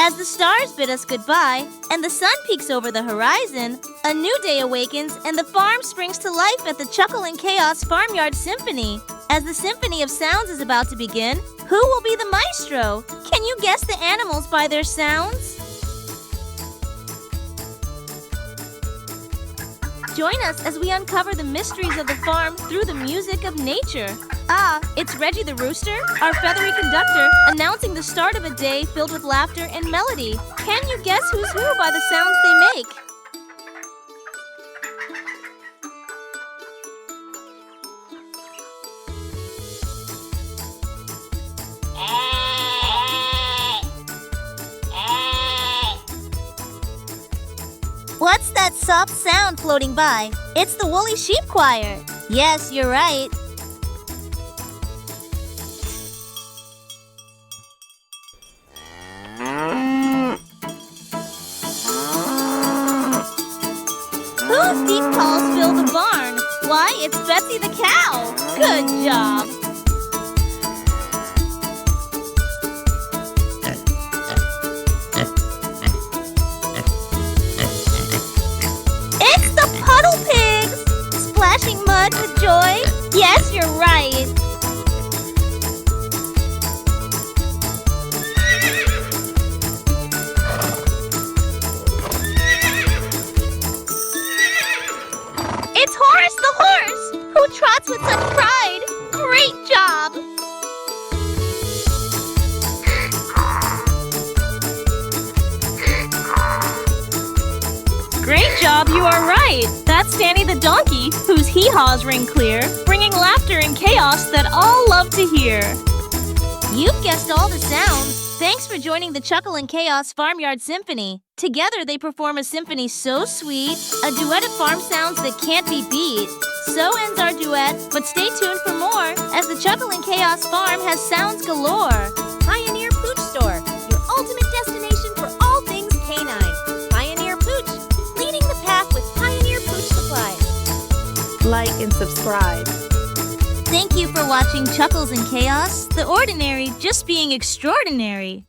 As the stars bid us goodbye and the sun peeks over the horizon, a new day awakens and the farm springs to life at the Chuckle and Chaos Farmyard Symphony. As the symphony of sounds is about to begin, who will be the maestro? Can you guess the animals by their sounds? Join us as we uncover the mysteries of the farm through the music of nature. It's Reggie the Rooster, our feathery conductor, announcing the start of a day filled with laughter and melody. Can you guess who's who by the sounds they make? What's that soft sound floating by? It's the woolly sheep choir. Yes, you're right. Whose deep calls fill the barn? Why, it's Betsy the cow. Good job. It's the puddle pigs! Splashing mud with joy? Yes, you're right. It's Horace the horse, who trots with such pride. Great job! Great job, you are right. That's Danny the donkey, whose hee-haws ring clear, bringing laughter and chaos that all love to hear. You've guessed all the sounds. Thanks for joining the Chuckle and Chaos Farmyard Symphony. Together they perform a symphony so sweet, a duet of farm sounds that can't be beat. So ends our duet, but stay tuned for more, as the Chuckle and Chaos Farm has sounds galore. Pioneer Pooch Store, your ultimate destination for all things canine. Pioneer Pooch, leading the path with Pioneer Pooch supplies. Like and subscribe. Thank you for watching Chuckles and Chaos, the ordinary just being extraordinary.